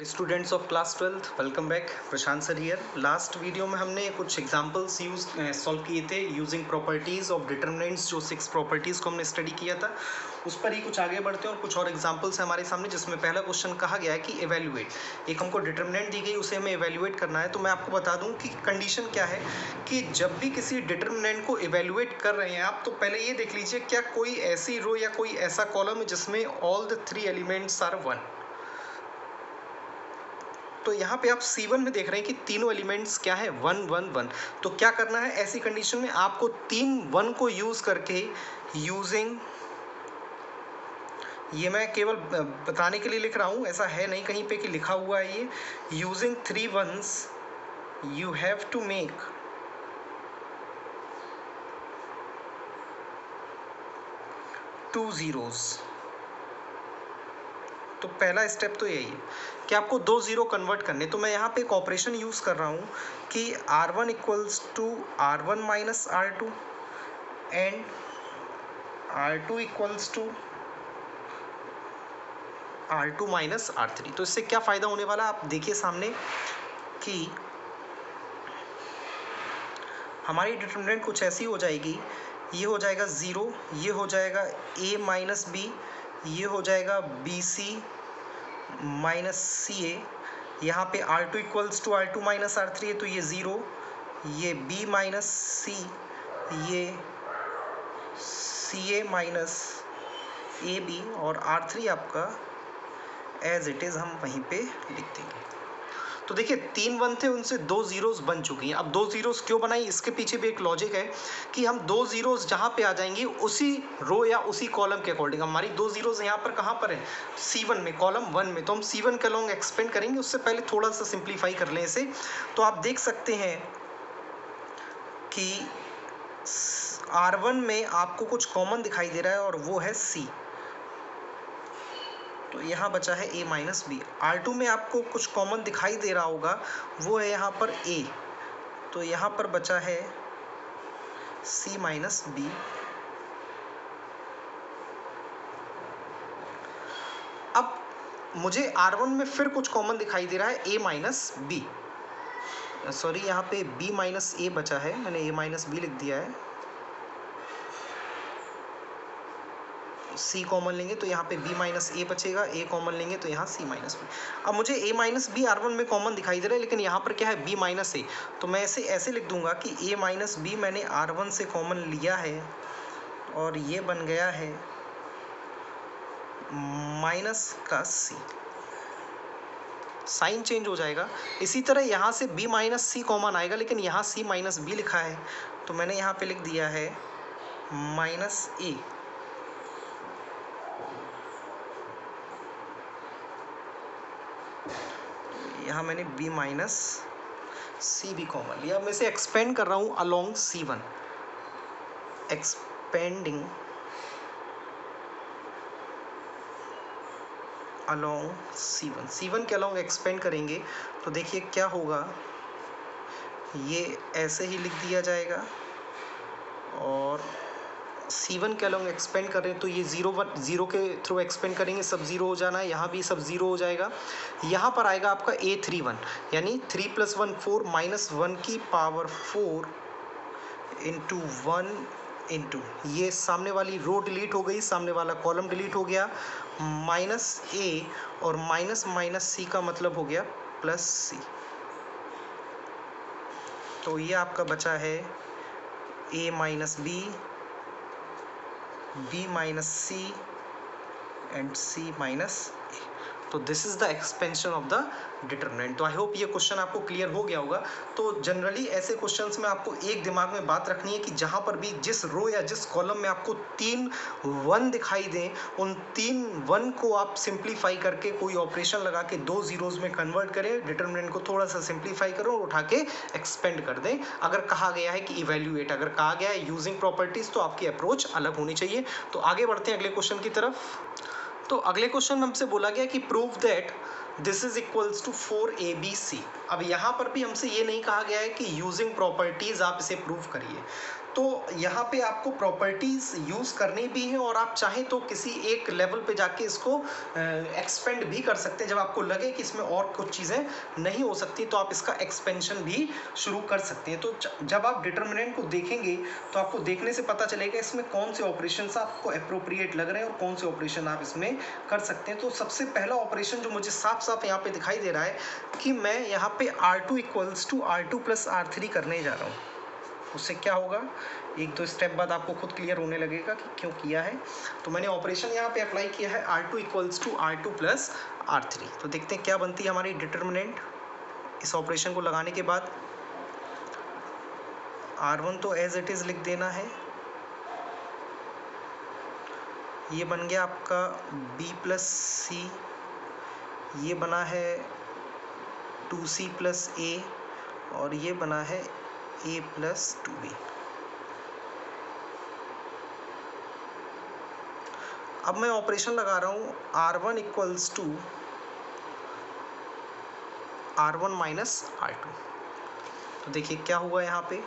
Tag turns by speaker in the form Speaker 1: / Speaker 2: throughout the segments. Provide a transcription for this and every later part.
Speaker 1: Students of class 12th welcome back. Prashant sir here. Last video में हमने कुछ examples solve किए थे यूजिंग प्रॉपर्टीज़ ऑफ डिटरमिनेंट्स। जो 6 प्रॉपर्टीज़ को हमने स्टडी किया था उस पर ही कुछ आगे बढ़ते हैं और कुछ और एग्जांपल्स हैं हमारे सामने, जिसमें पहला क्वेश्चन कहा गया है कि एवेल्युएट। एक हमको डिटरमिनेंट दी गई, उसे हमें एवेल्युएट करना है। तो मैं आपको बता दूं कि कंडीशन क्या है कि जब भी किसी डिटरमिनेंट को एवेल्युएट कर रहे हैं आप, तो पहले ये देख लीजिए क्या कोई ऐसी रो या कोई ऐसा कॉलम है जिसमें ऑल द 3 एलिमेंट्स आर 1। तो यहाँ पे आप C1 में देख रहे हैं कि तीनों एलिमेंट्स क्या है 1 1 1। तो क्या करना है ऐसी कंडीशन में, आपको 3 1 को यूज करके यूजिंग, ये मैं केवल बताने के लिए लिख रहा हूँ, ऐसा है नहीं कहीं पे कि लिखा हुआ है ये। Using 3 1s you have to make 2 zeros। तो पहला स्टेप तो यही है कि आपको 2 0 कन्वर्ट करने। तो मैं यहाँ पे एक ऑपरेशन यूज़ कर रहा हूँ कि R1 equals to R1 minus R2 and R2 equals to R2 minus R3। तो इससे क्या फ़ायदा होने वाला आप देखिए सामने कि हमारी डिटरमिनेंट कुछ ऐसी हो जाएगी, ये हो जाएगा 0, ये हो जाएगा A माइनस B, ये हो जाएगा BC माइनस CA। यहाँ पे R2 equals to R2 minus R3 है, तो ये 0, ये B माइनस C, ये CA माइनस AB, और R3 आपका एज इट इज़ हम वहीं पे लिख देंगे। तो देखिए 3 1 थे, उनसे 2 जीरोस बन चुकी हैं। अब 2 जीरोस क्यों बनाई, इसके पीछे भी एक लॉजिक है कि हम 2 जीरोस जहाँ पे आ जाएंगी उसी रो या उसी कॉलम के अकॉर्डिंग, हमारी 2 जीरोस यहाँ पर कहाँ पर है C1 में, कॉलम 1 में। तो हम C1 के अलॉन्ग एक्सपेंड करेंगे। उससे पहले थोड़ा सा सिंप्लीफाई कर लें इसे। तो आप देख सकते हैं कि R1 में आपको कुछ कॉमन दिखाई दे रहा है और वो है C। तो यहाँ बचा है A माइनस बी। R2 में आपको कुछ कॉमन दिखाई दे रहा होगा, वो है यहाँ पर A। तो यहाँ पर बचा है C माइनस बी। अब मुझे R1 में फिर कुछ कॉमन दिखाई दे रहा है A माइनस बी, सॉरी यहाँ पे B माइनस A बचा है, मैंने A माइनस बी लिख दिया है। C कॉमन लेंगे तो यहाँ पे B माइनस A बचेगा, A कॉमन लेंगे तो यहाँ C माइनस बी। अब मुझे A माइनस बी R1 में कॉमन दिखाई दे रहा है, लेकिन यहाँ पर क्या है B माइनस A। तो मैं इसे ऐसे लिख दूंगा कि A माइनस बी मैंने R1 से कॉमन लिया है और ये बन गया है माइनस का C। साइन चेंज हो जाएगा। इसी तरह यहाँ से B माइनस C कॉमन आएगा, लेकिन यहाँ C माइनस बी लिखा है, तो मैंने यहाँ पे लिख दिया है माइनस A। यहाँ मैंने B माइनस C भी कॉमन लिया। अब मैं इसे एक्सपेंड कर रहा हूँ along C1, expanding along C1। C1 के अलोंग एक्सपेंड करेंगे तो देखिए क्या होगा, ये ऐसे ही लिख दिया जाएगा, और C1 के अलोंग एक्सपेंड कर रहे हैं तो ये 0 के थ्रू एक्सपेंड करेंगे, सब 0 हो जाना है, यहाँ भी सब 0 हो जाएगा। यहाँ पर आएगा आपका A31, यानी 3 + 1 4 माइनस 1 की पावर 4 इंटू 1 इंटू, ये सामने वाली रो डिलीट हो गई, सामने वाला कॉलम डिलीट हो गया, माइनस A और माइनस माइनस C का मतलब हो गया प्लस C। तो ये आपका बचा है A minus B, B minus C and C minus A। तो this is the expansion of the determinant. तो आई होप ये क्वेश्चन आपको क्लियर हो गया होगा। तो जनरली ऐसे क्वेश्चंस में आपको एक दिमाग में बात रखनी है कि जहाँ पर भी जिस रो या जिस कॉलम में आपको 3 1 दिखाई दें, उन 3 1 को आप सिंप्लीफाई करके कोई ऑपरेशन लगा के 2 जीरोज में कन्वर्ट करें, डिटरमिनेंट को थोड़ा सा सिंप्लीफाई करो और उठा के एक्सपेंड कर दें। अगर कहा गया है कि इवेल्युएट, अगर कहा गया है यूजिंग प्रॉपर्टीज, तो आपकी अप्रोच अलग होनी चाहिए। तो आगे बढ़ते हैं अगले क्वेश्चन की तरफ। तो अगले क्वेश्चन में हमसे बोला गया कि prove that this is equals to 4ABC। अब यहाँ पर भी हमसे ये नहीं कहा गया है कि यूजिंग प्रॉपर्टीज आप इसे प्रूव करिए। तो यहाँ पे आपको प्रॉपर्टीज़ यूज़ करनी भी है और आप चाहें तो किसी एक लेवल पे जाके इसको एक्सपेंड भी कर सकते हैं। जब आपको लगे कि इसमें और कुछ चीज़ें नहीं हो सकती तो आप इसका एक्सपेंशन भी शुरू कर सकते हैं। तो जब आप डिटर्मिनेंट को देखेंगे तो आपको देखने से पता चलेगा इसमें कौन से ऑपरेशन आपको अप्रोप्रिएट लग रहे हैं और कौन से ऑपरेशन आप इसमें कर सकते हैं। तो सबसे पहला ऑपरेशन जो मुझे साफ साफ यहाँ पे दिखाई दे रहा है कि मैं यहाँ पे R2 equals to R2 plus R3 करने जा रहा हूँ। उससे क्या होगा, एक दो स्टेप बाद आपको खुद क्लियर होने लगेगा कि क्यों किया है। तो मैंने ऑपरेशन यहाँ पे अप्लाई किया है R2 equals to R2 plus R3। तो देखते हैं क्या बनती है हमारी डिटर्मिनेंट इस ऑपरेशन को लगाने के बाद। R1 तो एज इट इज़ लिख देना है। ये बन गया आपका B प्लस C, ये बना है 2C प्लस A और ये बना है A प्लस 2B। अब मैं ऑपरेशन लगा रहा हूँ R1 equals to R1 minus R2। तो देखिए क्या हुआ यहाँ पे,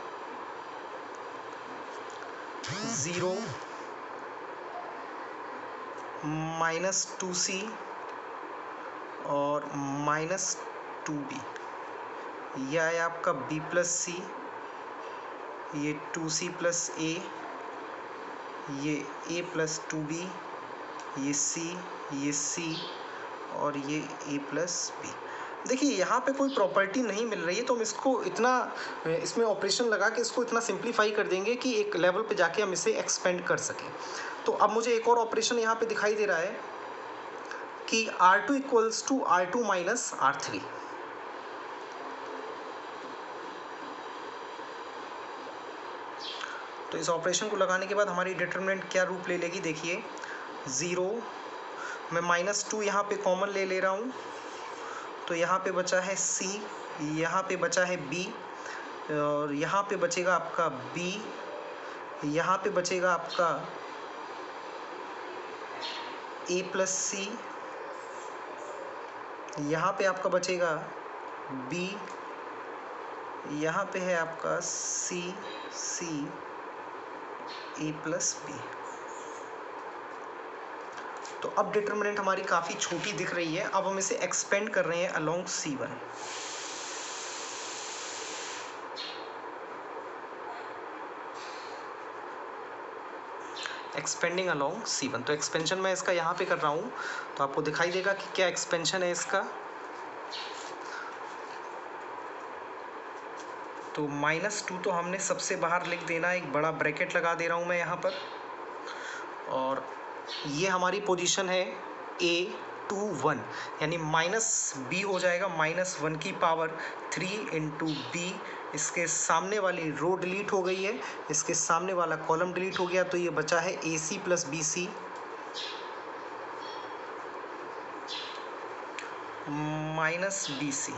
Speaker 1: 0 माइनस 2C और माइनस 2B। यह आया आपका B प्लस C, ये 2C प्लस A, ये A प्लस 2B, ये C और ये A प्लस B। देखिए यहाँ पे कोई प्रॉपर्टी नहीं मिल रही है तो हम इसको इतना इसमें ऑपरेशन लगा के इसको इतना सिंप्लीफाई कर देंगे कि एक लेवल पे जाके हम इसे एक्सपेंड कर सकें। तो अब मुझे एक और ऑपरेशन यहाँ पे दिखाई दे रहा है कि R2 equals to R2 minus R3। तो इस ऑपरेशन को लगाने के बाद हमारी डिटर्मिनेंट क्या रूप ले लेगी, देखिए 0, मैं -2 यहाँ पे कॉमन ले रहा हूँ तो यहाँ पे बचा है C, यहाँ पे बचा है B और यहाँ पे बचेगा आपका B, यहाँ पे बचेगा आपका A प्लस C, यहाँ पे आपका बचेगा B, यहाँ पे है आपका C A प्लस B। तो अब डिटर्मिनेंट हमारी काफ़ी छोटी दिख रही है। अब हम इसे एक्सपेंड कर रहे हैं along C1। Expanding along C1। तो एक्सपेंशन मैं इसका यहाँ पे कर रहा हूँ तो आपको दिखाई देगा कि क्या एक्सपेंशन है इसका। तो -2 तो हमने सबसे बाहर लिख देना, एक बड़ा ब्रैकेट लगा दे रहा हूँ मैं यहाँ पर। और ये हमारी पोजीशन है A21 यानी -B हो जाएगा -1 की पावर 3 इंटू B। इसके सामने वाली रो डिलीट हो गई है, इसके सामने वाला कॉलम डिलीट हो गया तो ये बचा है AC plus BC minus BC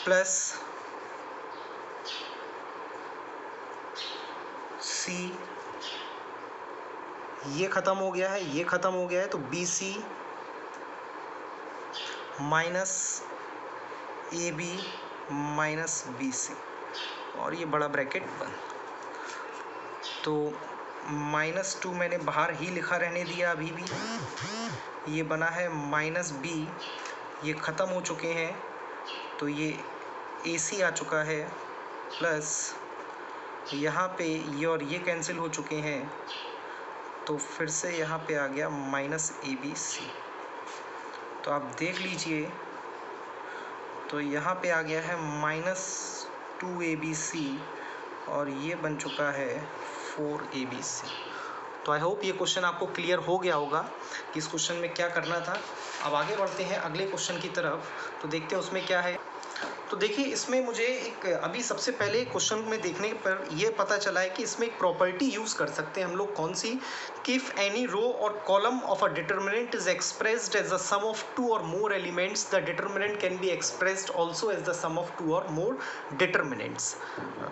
Speaker 1: plus C। ये ख़त्म हो गया है, ये ख़त्म हो गया है तो BC minus AB minus BC और ये बड़ा ब्रैकेट बंद। तो -2 मैंने बाहर ही लिखा रहने दिया अभी भी। ये बना है -B, ये ख़त्म हो चुके हैं तो ये AC आ चुका है प्लस यहाँ पे ये और ये कैंसिल हो चुके हैं तो फिर से यहाँ पे आ गया -ABC। तो आप देख लीजिए तो यहाँ पे आ गया है -2ABC और ये बन चुका है 4ABC। तो आई होप ये क्वेश्चन आपको क्लियर हो गया होगा कि इस क्वेश्चन में क्या करना था। अब आगे बढ़ते हैं अगले क्वेश्चन की तरफ, तो देखते हैं उसमें क्या है। तो देखिए इसमें मुझे एक अभी सबसे पहले क्वेश्चन में देखने पर ये पता चला है कि इसमें एक प्रॉपर्टी यूज़ कर सकते हैं हम लोग, कौन सी, कि if any row or column of a determinant is expressed as the sum of 2 or more elements, the determinant can be expressed also as the sum of 2 or more determinants.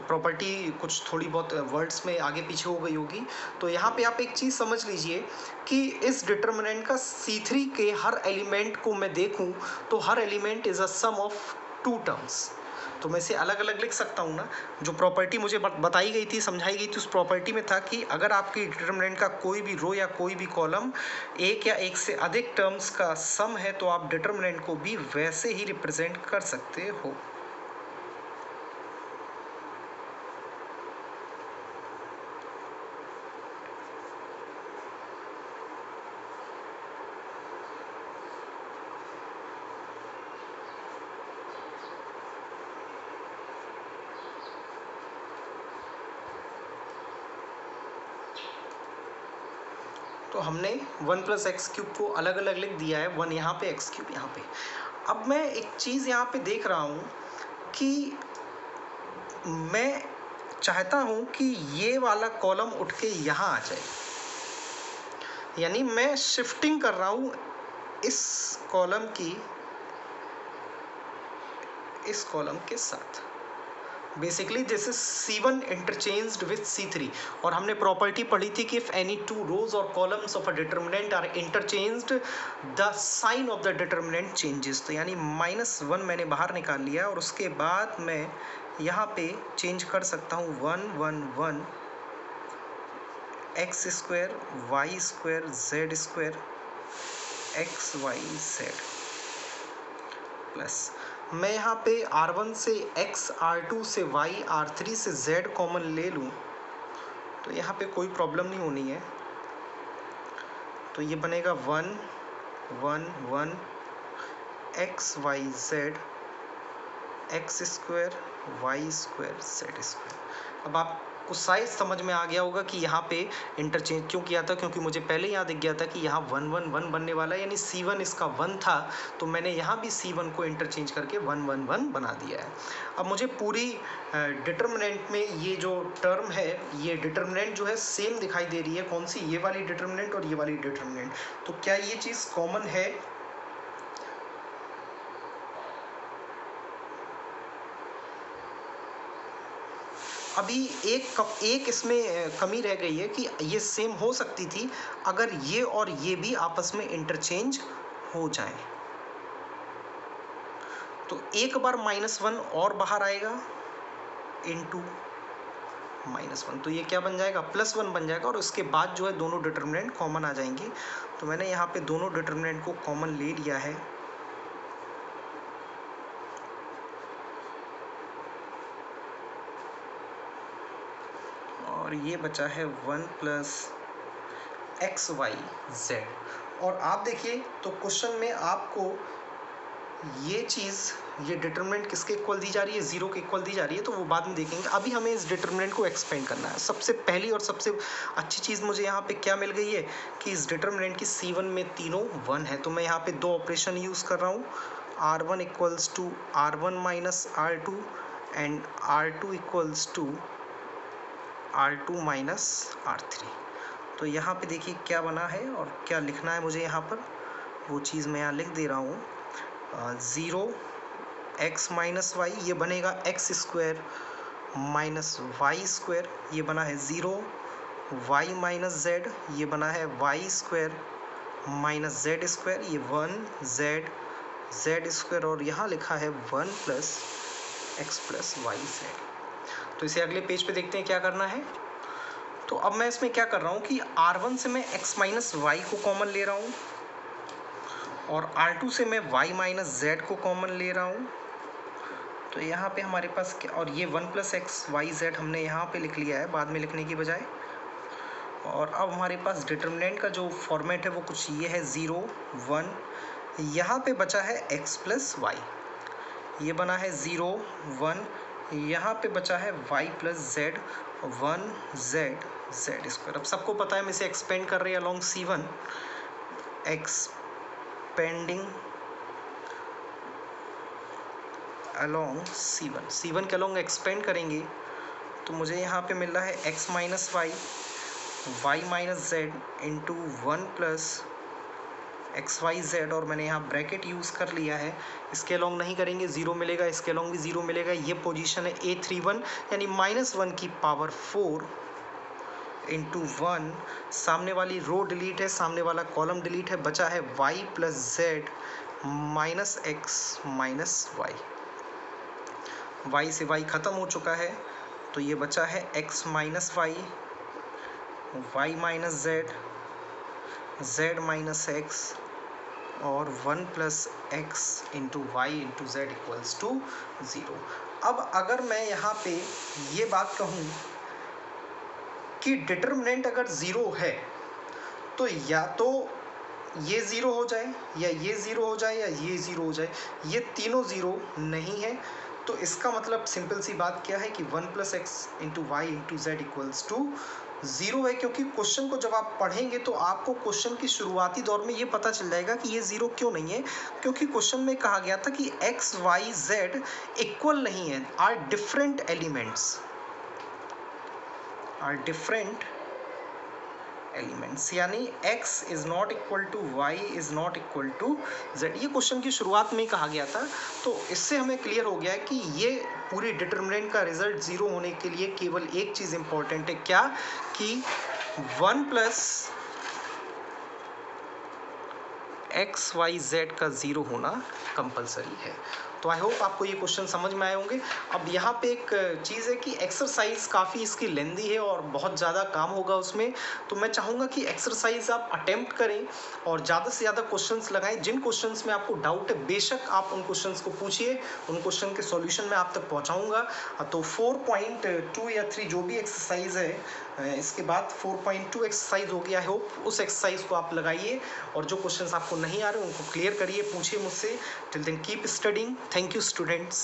Speaker 1: Property कुछ थोड़ी बहुत words में आगे पीछे हो गई होगी। तो यहाँ पे आप एक चीज़ समझ लीजिए कि इस डिटर्मिनेंट का C3 के हर एलिमेंट को मैं देखूँ तो हर element is a sum of 2 terms. तो मैं इसे अलग अलग लिख सकता हूँ ना। जो प्रॉपर्टी मुझे बताई गई थी, समझाई गई थी, उस प्रॉपर्टी में था कि अगर आपकी डिटर्मिनेंट का कोई भी रो या कोई भी कॉलम एक या एक से अधिक टर्म्स का सम है तो आप डिटर्मिनेंट को भी वैसे ही रिप्रेजेंट कर सकते हो। तो हमने 1 + x³ को अलग अलग लिख दिया है, 1 यहाँ पे, x³ यहाँ पे। अब मैं एक चीज़ यहाँ पे देख रहा हूँ कि मैं चाहता हूँ कि ये वाला कॉलम उठ के यहाँ आ जाए, यानी मैं शिफ्टिंग कर रहा हूँ इस कॉलम की इस कॉलम के साथ। Basically this is C1 interchanged with C3 और हमने प्रॉपर्टी पढ़ी थी कि if any two rows or columns of a determinant are interchanged the sign of the determinant changes. तो यानी -1 मैंने बाहर निकाल लिया और उसके बाद मैं यहाँ पे चेंज कर सकता हूँ 1 1 1 x² y² z² xyz plus मैं यहाँ पे R1 से x, R2 से y, R3 से z कॉमन ले लूँ तो यहाँ पे कोई प्रॉब्लम नहीं होनी है। तो ये बनेगा 1 1 1 x y z x² y² z²। अब आपको साइज समझ में आ गया होगा कि यहाँ पे इंटरचेंज क्यों किया था, क्योंकि मुझे पहले यहाँ दिख गया था कि यहाँ 1 1 1 बनने वाला है, यानी C1 इसका 1 था, तो मैंने यहाँ भी C1 को इंटरचेंज करके 1 1 1 बना दिया है। अब मुझे पूरी डिटर्मिनेंट में ये जो टर्म है, ये डिटर्मिनेंट जो है सेम दिखाई दे रही है। कौन सी? ये वाली डिटर्मिनेंट और ये वाली डिटर्मिनेंट। तो क्या ये चीज़ कॉमन है? अभी एक इसमें कमी रह गई है कि ये सेम हो सकती थी अगर ये और ये भी आपस में इंटरचेंज हो जाए। तो एक बार -1 और बाहर आएगा इनटू -1, तो ये क्या बन जाएगा? +1 बन जाएगा और उसके बाद जो है दोनों डिटर्मिनेंट कॉमन आ जाएंगे। तो मैंने यहाँ पे दोनों डिटर्मिनेंट को कॉमन ले लिया है। और ये बचा है 1 + xyz। और आप देखिए तो क्वेश्चन में आपको ये चीज़, ये डिटर्मिनेंट किसके इक्वल दी जा रही है? 0 के इक्वल दी जा रही है, तो वो बाद में देखेंगे। अभी हमें इस डिटर्मिनेंट को एक्सपेंड करना है। सबसे पहली और सबसे अच्छी चीज़ मुझे यहाँ पे क्या मिल गई है कि इस डिटर्मिनेंट की C1 में तीनों 1 है। तो मैं यहाँ पे 2 ऑपरेशन यूज़ कर रहा हूँ, R1 = R1 - R2 and R2 = R2 - R3। तो यहाँ पे देखिए क्या बना है और क्या लिखना है मुझे यहाँ पर, वो चीज़ मैं यहाँ लिख दे रहा हूँ। 0 x - y, ये बनेगा x² - y², ये बना है 0 y - z, ये बना है y² - z², ये 1 z z² और यहाँ लिखा है 1 + x + yz। तो इसे अगले पेज पे देखते हैं क्या करना है। तो अब मैं इसमें क्या कर रहा हूँ कि R1 से मैं x - y को कॉमन ले रहा हूँ और R2 से मैं y - z को कॉमन ले रहा हूँ। तो यहाँ पे हमारे पास क्या, और ये 1 + x y z हमने यहाँ पे लिख लिया है बाद में लिखने की बजाय। और अब हमारे पास डिटर्मिनेंट का जो फॉर्मेट है वो कुछ ये है 0 1, यहाँ पे बचा है x + y, ये बना है 0 1, यहाँ पे बचा है y + z 1 z z²। अब सबको पता है हम इसे एक्सपेंड कर रहे हैं along C1, expanding along C1 के अलॉन्ग एक्सपेंड करेंगे तो मुझे यहाँ पे मिल रहा है x - y y - z into 1 + xyz, और मैंने यहाँ ब्रैकेट यूज़ कर लिया है। इसके अलॉन्ग नहीं करेंगे 0 मिलेगा, इसके अलॉन्ग भी 0 मिलेगा। ये पोजीशन है A31 यानी -1 की पावर 4 इंटू 1। सामने वाली रो डिलीट है, सामने वाला कॉलम डिलीट है, बचा है y + z - x - y। y से y ख़त्म हो चुका है, तो ये बचा है x minus Y, y minus Z, z minus X और 1 plus X into Y into Z equals to 0। अब अगर मैं यहाँ पे ये बात कहूँ कि डिटर्मिनेंट अगर 0 है तो या तो ये 0 हो जाए, या ये 0 हो जाए, या ये 0 हो जाए, ये तीनों 0 नहीं है। तो इसका मतलब सिंपल सी बात क्या है कि 1 plus X into Y into Z equals to 0 है, क्योंकि क्वेश्चन को जब आप पढ़ेंगे तो आपको क्वेश्चन की शुरुआती दौर में ये पता चल जाएगा कि ये 0 क्यों नहीं है, क्योंकि क्वेश्चन में कहा गया था कि एक्स वाई जेड इक्वल नहीं है, are different elements, are different elements, यानी x is not equal to y is not equal to z। ये क्वेश्चन की शुरुआत में ही कहा गया था। तो इससे हमें क्लियर हो गया है कि ये पूरी डिटर्मिनेंट का रिजल्ट 0 होने के लिए केवल एक चीज़ इंपॉर्टेंट है, क्या कि 1 प्लस एक्स वाई जेड का 0 होना कंपलसरी है। तो आई होप आपको ये क्वेश्चन समझ में आए होंगे। अब यहाँ पे एक चीज़ है कि एक्सरसाइज काफ़ी इसकी लेंदी है और बहुत ज़्यादा काम होगा उसमें, तो मैं चाहूँगा कि एक्सरसाइज आप अटेम्प्ट करें और ज़्यादा से ज़्यादा क्वेश्चंस लगाएं। जिन क्वेश्चंस में आपको डाउट है बेशक आप उन क्वेश्चंस को पूछिए, उन क्वेश्चन के सॉल्यूशन मैं आप तक पहुँचाऊँगा। तो 4.2 या 3 जो भी एक्सरसाइज है, इसके बाद 4.2 एक्सरसाइज होगी। आई होप उस एक्सरसाइज को आप लगाइए और जो क्वेश्चंस आपको नहीं आ रहे उनको क्लियर करिए, पूछिए मुझसे। Till then keep studying. Thank you students.